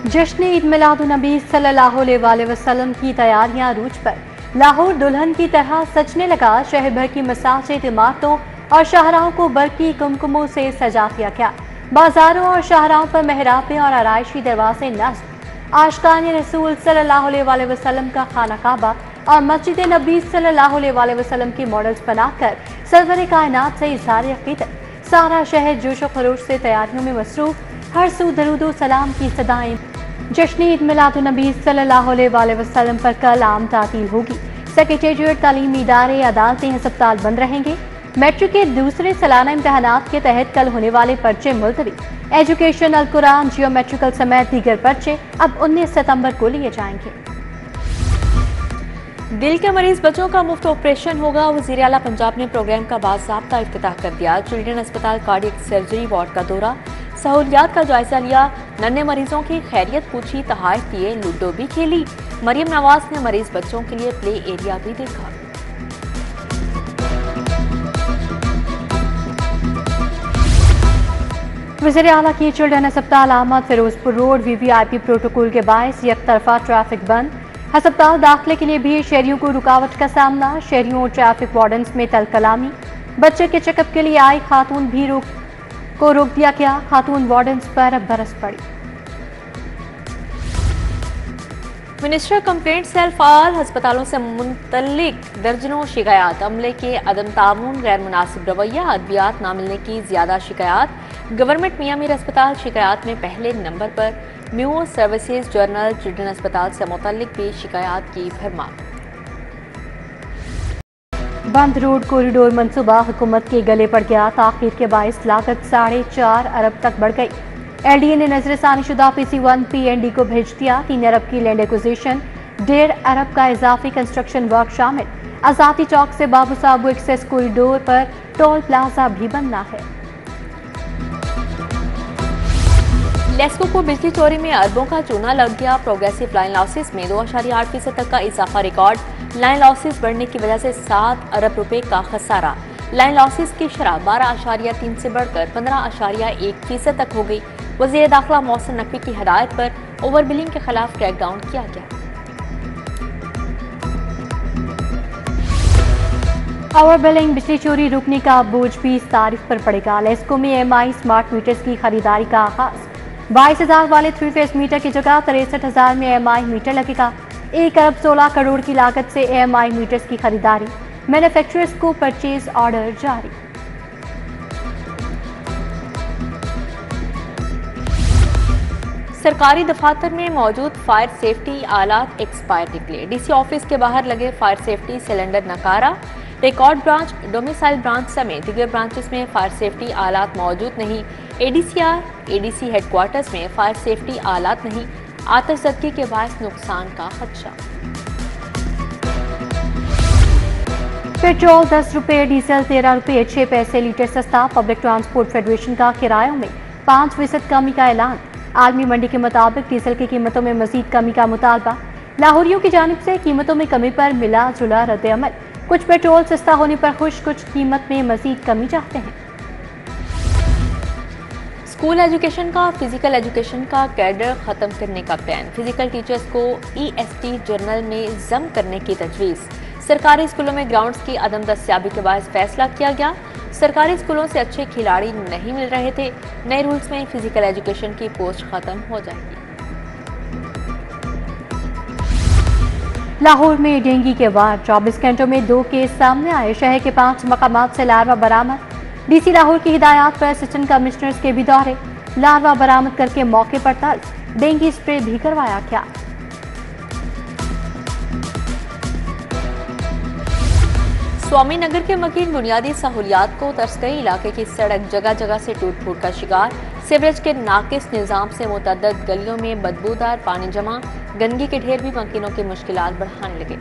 जश्न ईद मिलादुन्नबी सल्लल्लाहु अलैहि वसल्लम की तैयारियां रूज पर। लाहौर दुल्हन की तरह सजने लगा। शहर भर की मसाजिद, इमारतों और शाहराहों को बरकी कुमकुमों से सजा दिया गया। बाजारों और शाहराहों पर मेहराबें और आराइशी दरवाजे नस्ब। आशिकाने रसूल सल्लल्लाहु अलैहि वसल्लम का खाना काबा और मस्जिद नबी सल्लल्लाहु अलैहि वसल्लम के मॉडल्स बनाकर सरवर कायनात से इज़हार अक़ीदत। सारा शहर जोश व खरोश से तैयारियों में मसरूफ। हर सू दरूदो सलाम की सदाएं। जश्न ईद मिलादुन्नबी सल्लल्लाहु अलैहि वसल्लम पर कल आम तातील होगी। सेक्रेटेरिएट, तालीमी इदारे, अदालतें, अस्पताल बंद रहेंगे। मैट्रिक के दूसरे सालाना इम्तहानात के तहत कल होने वाले पर्चे मुलतवी। एजुकेशन, अल कुरान, जियोमेट्रिकल समेत दीगर पर्चे अब 19 सितंबर को लिए जाएंगे। दिल के मरीज बच्चों का मुफ्त ऑपरेशन होगा। वज़ीर आला पंजाब ने प्रोग्राम का बाज़ाब्ता इफ्तिताह कर दिया। चिल्ड्रन अस्पताल कार्डियक सर्जरी वार्ड का दौरा, सहूलियात का जायजा लिया। नन्हे मरीजों की खैरियत पूछी, तहाइफ दिए, लूडो भी खेली। मरियम नवाज ने मरीज बच्चों के लिए प्ले एरिया भी देखा। वज़ीर आला की चिल्ड्रन अस्पताल आमद फिरोजपुर रोड VVIP प्रोटोकॉल के बायस एक तरफा ट्रैफिक बंद। अस्पताल दाखिले के लिए भी शहरियों को रुकावट का सामना। शहरियों और ट्रैफिक वार्डन्स में तलकलामी। बच्चे के चेकअप के लिए आई खातून भी रोक दिया गया। खातून वार्डन्स पर बरस पड़ी। मिनिस्टर कंप्लेंट सेल फाल। अस्पतालों से मुतल्लिक दर्जनों शिकायत। अमले के अदम तामुन, गैर मुनासिब रवैया, अद्वियात ना मिलने की ज्यादा शिकायत। गवर्नमेंट मियां मीर अस्पताल शिकायत में पहले नंबर पर। म्यू सर्विसेज जर्नल चिल्ड्रन अस्पताल से मुतल्लिक भी शिकायत की भरमार। बंद रोड कॉरिडोर मंसूबा हुकूमत के गले पड़ गया। ताखीर के बायस लागत 4.5 अरब तक बढ़ गई। LDA ने नजरसानी शुदा PC1 PND को भेज दिया। 3 अरब की लैंड एक्विजिशन, 1.5 अरब का इजाफी कंस्ट्रक्शन वर्क शामिल। आजादी चौक से बाबू साबू एक्सेस कॉरिडोर पर टोल प्लाजा भी बनना है। लेस्को को बिजली चोरी में अरबों का चूना लग गया। प्रोग्रेसिव लाइन लॉसेस में 2.8% तक का इजाफा रिकॉर्ड। लाइन लॉसेस बढ़ने की वजह से 7 अरब रुपए का खसारा। लाइन लॉसेस की शरह 12.3 से बढ़कर 15.1% तक हो गई। वज़ीर दाखिला मोहसिन नकवी की हदायत पर ओवर बिलिंग के खिलाफ क्रैकडाउन किया गया। ओवर बिलिंग, बिजली चोरी रुकने का बोझ 20 तारीख पर पड़ेगा। लेस्को में MI स्मार्ट मीटर्स की खरीदारी का आगाज। 22,000 वाले 3 फेज मीटर की जगह 63,000 में MI मीटर लगेगा। 1 अरब 16 करोड़ की लागत से AMI मीटर्स की खरीदारी। मैन्युफैक्चरर्स को परचेज ऑर्डर जारी। सरकारी दफातर में मौजूद फायर सेफ्टी आलात एक्सपायर निकले। DC ऑफिस के बाहर लगे फायर सेफ्टी सिलेंडर नकारा। रिकॉर्ड ब्रांच, डोमिसाइल ब्रांच समेत दीगर ब्रांचेस में फायर सेफ्टी आलात मौजूद नहीं। ADC हेडक्वार्टर्स में फायर सेफ्टी आलात नहीं। आतिशज़दगी के बायस नुकसान का खदशा। पेट्रोल 10 रुपये, डीजल 13 रुपये 6 पैसे लीटर सस्ता। पब्लिक ट्रांसपोर्ट फेडरेशन का किरायों में 5% कमी का ऐलान। आलमी मंडी के मुताबिक डीजल की कीमतों में मजीद कमी का मुतालबा। लाहौरियों की जानिब से कीमतों में कमी पर मिला जुला रद्द-ए-अमल। कुछ पेट्रोल सस्ता होने पर खुश, कुछ कीमत में मजीद कमी चाहते हैं। स्कूल एजुकेशन का फिजिकल एजुकेशन का कैडर खत्म करने का प्लान। फिजिकल टीचर्स को EST जर्नल में जम करने की तजवीज़। सरकारी स्कूलों में ग्राउंड्स की अदम दस्तयाबी के बाद फैसला किया गया। सरकारी स्कूलों से अच्छे खिलाड़ी नहीं मिल रहे थे। नए रूल्स में फिजिकल एजुकेशन की पोस्ट खत्म हो जाएगी। लाहौर में डेंगू के वार, 24 घंटों में 2 केस सामने आए। शहर के 5 मकामात से लार्वा बरामद। DC लाहौर की हिदायत पर असिस्टेंट कमिश्नर्स के भी दौरे। लार्वा बरामद करके मौके पर तल्फ। डेंगू स्प्रे भी करवाया गया। स्वामी नगर के मकीन बुनियादी सहूलियात को तरस गई। इलाके की सड़क जगह जगह से टूट फूट का शिकार। सीवरेज के नाकिस निज़ाम से मुतअद्दिद गलियों में बदबूदार पानी जमा। गंदगी के ढेर भी मकीनों की मुश्किलात बढ़ाने लगे।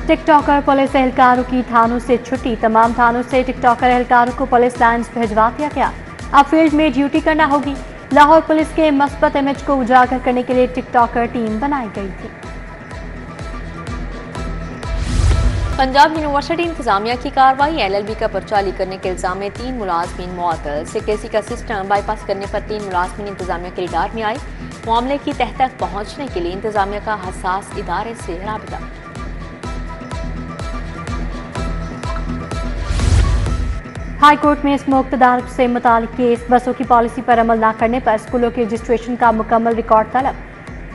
टिकटॉकर पुलिस एहलकारों की थानों से छुट्टी। तमाम थानों से टिकटॉकर एहलकारों को पुलिस लाइन्स भिजवा दिया गया। अब फील्ड में ड्यूटी करना होगी। लाहौर पुलिस के मस्बत इमेज को उजागर करने के लिए टिकटॉकर टीम बनाई गई थी। पंजाब यूनिवर्सिटी इंतजामिया की कार्रवाई। LLB का पर्चा लीक करने के इल्जाम में 3 मुलाजमीन मुअत्तल। सेक्रेसी का सिस्टम बाईपास करने पर 3 मुलाजमीन इंतजामिया के रिडार में आए। मामले की तह तक पहुंचने के लिए इंतजामिया का हसास इदारे से राबिता। हाई कोर्ट में स्मोक तदारक से मुतालिक केस। बसों की पॉलिसी पर अमल न करने पर स्कूलों के रजिस्ट्रेशन का मुकम्मल रिकॉर्ड तलब।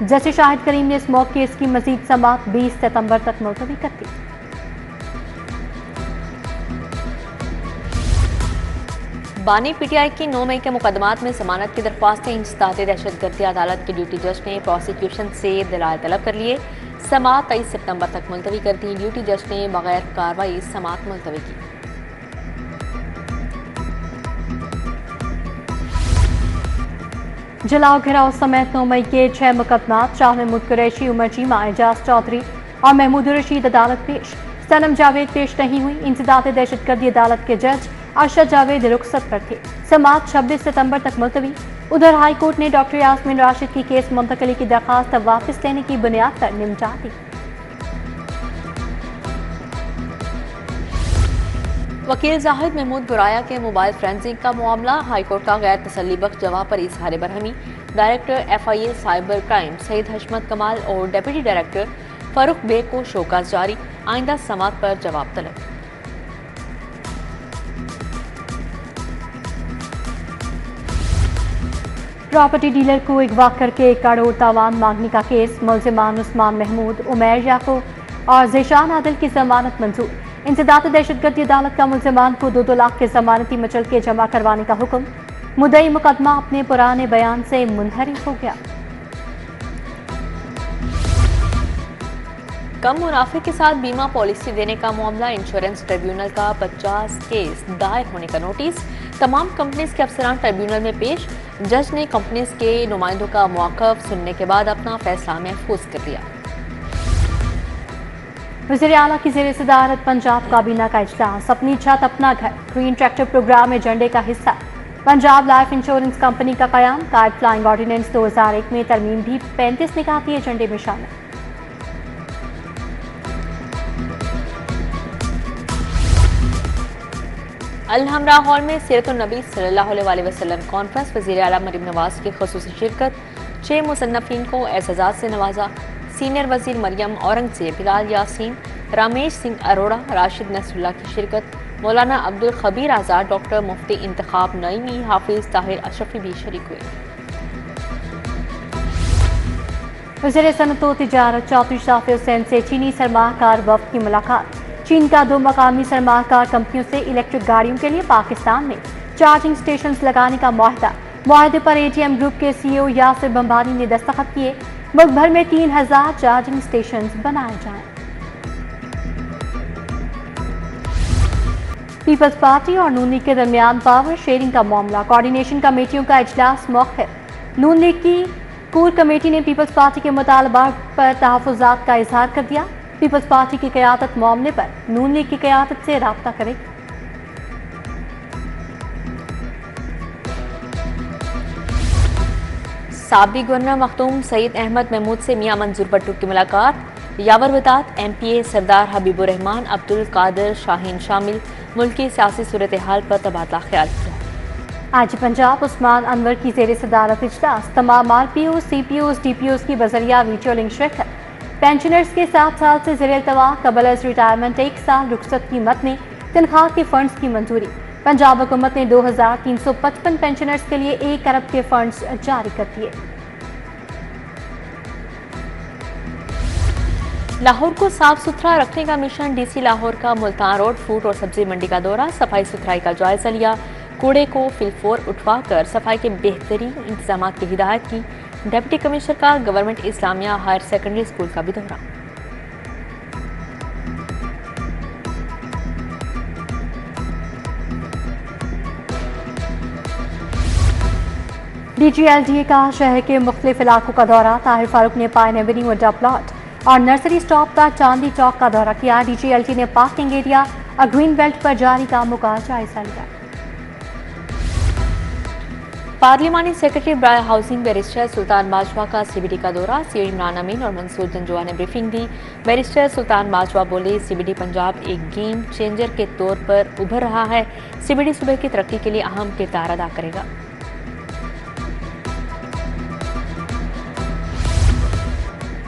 जस्टिस शाहिद करीम ने स्मोक केस की मजीद समाअत 20 सितंबर तक मुलतवी कर दी। बानी PTI की 9 मई के मुकदमात में जमानत की दरख्वास्तें इंसदाद दहशतगर्दी अदालत के ड्यूटी जज ने प्रोसिक्यूशन से दलाल तलब कर लिए। समाअत 23 सितंबर तक मुलतवी कर दी। ड्यूटी जज ने बगैर कार्रवाई समाअत मुलतवी की। जलाओ घिराव समेत 9 मई के 6 मुकदमात। शाह महमूद कुरैशी, उमर चीमा, एजाज चौधरी और महमूद रशीद अदालत पेश। सनम जावेद पेश नहीं हुई। इंसदाद दहशतगर्दी अदालत के जज अरशद जावेद रुखसत पर थे। समाअत 26 सितंबर तक मुलतवी। उधर हाई कोर्ट ने डॉक्टर यास्मीन राशिद की केस मुंतकली की दरखास्त वापस लेने की बुनियाद पर निमटा दी। वकील जाहिद महमूद बुराया के मोबाइल फोरेंसिक का मामला। हाईकोर्ट का गैर तसल्ली बख्श जवाब पर इजहार बरहमी। Director FIA cyber crime Saeed Hashmat Kamal और डिप्टी डायरेक्टर फारूक बेग को शोकाज जारी। आइंदा समाअत पर जवाब तलब। प्रॉपर्टी डीलर को अगवा करके 1 करोड़ तावान मांगने का केस। मुल्जिमान उस्मान महमूद, उमैर याकूब और ज़ेशान आदिल की जमानत मंजूर। इंसदाद दहशतगर्दी अदालत का मुल्जिमान को 2-2 लाख के जमानती मचल के जमा करवाने का हुक्म। मुद्दई मुकदमा अपने पुराने बयान से मुनहरिफ हो गया। कम मुनाफे के साथ बीमा पॉलिसी देने का मामला। इंश्योरेंस ट्रिब्यूनल का 50 केस दायर होने का नोटिस। तमाम कंपनीज के अफसरान ट्रिब्यूनल में पेश। जज ने कंपनीज के नुमाइंदों का मौक़िफ़ सुनने के बाद अपना फैसला महफूज कर लिया। वज़ीर आला की ज़ेर सदारत पंजाब काबीना का इजलास। अपनी छत अपना घर ग्रीन ट्रैक्टर प्रोग्राम एजेंडे का हिस्सा। पंजाब लाइफ इंश्योरेंस कंपनी का कयाम। काइट फ्लाइंग ऑर्डिनेंस 2001 में तरमीम भी 35 निकाती एजेंडे में शामिल। अल हमरा हॉल में सीरत-उन-नबी सल्लल्लाहु अलैहि वसल्लम कॉन्फ्रेंस। वज़ीर आला मरीम नवाज की ख़ुसूसी शिरकत। 6 मुसन्नफ़ीन को एज़ाज़ से नवाजा। सीनियर वज़ीर मरियम औरंगज़ेब, बिलाल यासीन, रामेश सिंह अरोड़ा, राशिद नसरुल्लाह की शिरकत। मौलाना अब्दुल खबीर आज़ाद, डॉक्टर मुफ्ती इंतखाब नईमी, हाफिज़ ताहिर अशरफी भी शरीक हुए। वज़ीर सनअत व तिजारत चौधरी शाफी हुसैन से चीनी सरमाकार वफ़द की मुलाकात। चीन का 2 मकामी सरमाकार कंपनियों से इलेक्ट्रिक गाड़ियों के लिए पाकिस्तान में चार्जिंग स्टेशन लगाने का मुआहदा। मुआहदे पर ATM ग्रुप के CEO यासिर बम्बानी ने दस्तखत किए। मुल्क भर में 3000 चार्जिंग स्टेशन बनाए जाएं। पीपल्स पार्टी और नून लीग के दरमियान पावर शेयरिंग का मामला। कोऑर्डिनेशन कमेटियों का इजलास मौखिर। नून लीग की कोर कमेटी ने पीपल्स पार्टी के मुतालबात पर तहफ़्फ़ुज़ात का इजहार कर दिया। पीपल्स पार्टी की क़यादत मामले पर नून लीग की क़यादत से राब्ता करेगी। साबिक़ गवर्नर मखदूम सईद अहमद महमूद से मियां मंजूर भट्टू की मुलाकात। यावर वितात, MPA सरदार हबीबुर रहमान, अब्दुल कादिर शाहीन शामिल। मुल्क की सियासी सूरत हाल पर तबादला ख्याल किया। आज पंजाब उस्मान अनवर की ज़ेर सदारत इजलास। तमाम RPOs, CPOs, DPOs की बजरिया वीडियो लिंक शिरकत। पेंशनर्स के 7 साल से ज़ेर इल्तवा कबल अज़ रिटायरमेंट 1 साल रुखसत की मद में तनख्वाह के फंड्स की मंजूरी। पंजाब हुकूमत ने 2355 पेंशनर्स के लिए 1 अरब के फंड्स जारी कर दिए। लाहौर को साफ सुथरा रखने का मिशन। DC लाहौर का मुल्तान रोड फ्रूट और सब्जी मंडी का दौरा। सफाई सुथराई का जायजा लिया। कूड़े को फिलफोर उठवा कर सफाई के बेहतरीन इंतजाम की हिदायत की। डिप्टी कमिश्नर का government Islamia higher secondary school का भी दौरा। DGLDA का शहर के मुख्तलिफ इलाकों का दौरा। ताहिर फारूक ने पाइन एवेन्यू अड्डा प्लॉट और नर्सरी स्टॉप का चांदी चौक का दौरा किया। DGLDA ने पार्किंग एरिया और ग्रीन बेल्ट पर जारी कामों का जायजा लिया। पार्लिमानी सेक्रेटरी ब्राय हाउसिंग बैरिस्टर सुल्तान बाजवा का सीबीडी का दौरा, सीओ इमरान अमीन और मंसूर जंजुआ ने ब्रीफिंग दी। बैरिस्टर सुल्तान बाजवा बोले, सीबीडी पंजाब एक गेम चेंजर के तौर पर उभर रहा है। सीबीडी सूबे की तरक्की के लिए अहम किरदार अदा करेगा।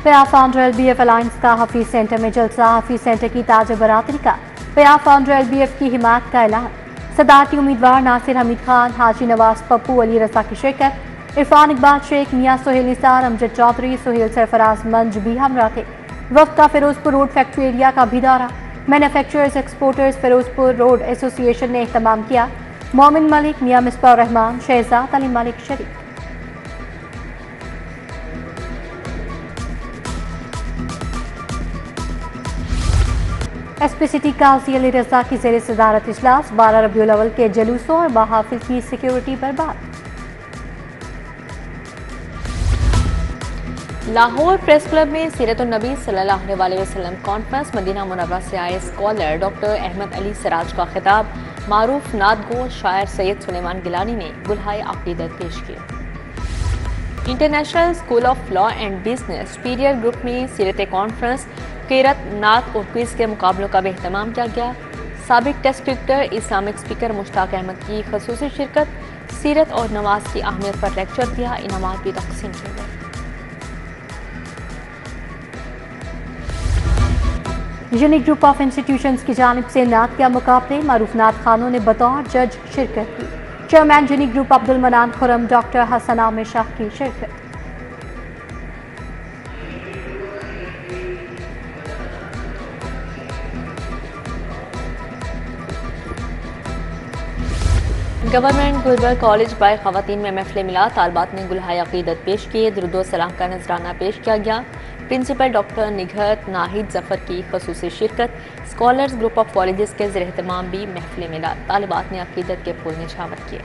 पया फाउंडर LBF अलायंस का हफीज सेंटर में जलसा, हफीज सेंटर की ताज बरादरी का पया फाउंडर LBF की हिमायत का ऐलान। सदारती उम्मीदवार नासिर हमीद खान, हाजी नवाज, पप्पू, अली रजा की शिरकत। इरफान इकबाल शेख, मियाँ सोहेल निसार, अमजद चौधरी, सोहेल सरफराज मंज भी हमरा थे। वक्त का फिरोजपुर रोड फैक्ट्री एरिया का भी दौरा। Manufacturers exporters Firozpur road association ने एहतमाम किया। मोमिन मलिक, मियाँ मिसबाह रहमान, शहजाद अली मलिक शरीक। SP सिटी काजी अली रजा की ज़ेर सदारत इजलास। 12 रबीउल अव्वल के जलूसों और महाफिल की सिक्योरिटी पर बात। लाहौर प्रेस क्लब में सीरत-उन-नबी सल्लल्लाहु अलैहि वसल्लम कॉन्फ्रेंस, मदीना मुनव्वरा से आए स्कॉलर डॉक्टर अहमद अली सिराज का खिताब। मारूफ नादगो शायर सैयद सुलेमान गिलानी ने गुलहाए अकीदत पेश किए। International school of law and business पीरियर ग्रुप में सीरत कॉन्फ्रेंस, कीरत, नात और क्विज के मुकाबलों का भी एहतमाम किया गया। साबिक test cricketer, Islamic speaker Mushtaq Ahmed की खसूसी शिरकत। सीरत और नमाज की अहमियत पर लेक्चर दिया। इनामात भी तकसीम किए गए। यूनिक ग्रुप ऑफ इंस्टीट्यूशंस की जानिब से नात के मुकाबले, मारूफ नात खानों ने बतौर जज शिरकत की। चेयरमैन यूनिक ग्रुप अब्दुल मनान खुरम, डॉक्टर हसन आमिर शाह की शिरकत। गवर्नमेंट गुलबर्ग कॉलेज बाय खवातीन में महफिल मिलाद, तालबात ने गुलहाए अकीदत पेश किए। दुरूद सलाम का नजराना पेश किया गया। प्रिंसिपल डॉक्टर निघत नाहिद जफर की खसूसी शिरकत। स्कॉलर्स ग्रुप ऑफ कॉलेजेस के ज़ेर एहतमाम भी महफिल मिलाद, तालिबात ने अकीदत के फूल निछावर किए।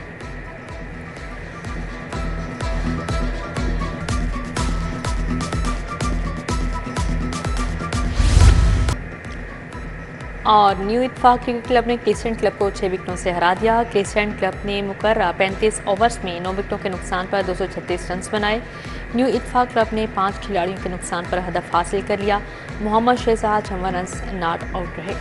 और न्यू इत्तेफाक क्रिकेट क्लब ने क्लिसेंट क्लब को 6 विकेटों से हरा दिया। क्लिसेंट क्लब ने मुकर्रर 35 ओवर्स में 9 विकेटों के नुकसान पर 236 रन बनाए। न्यू इत्तेफाक क्लब ने 5 खिलाड़ियों के नुकसान पर हदफ हासिल कर लिया। Mohammad Shahzad 56 run not out रहे।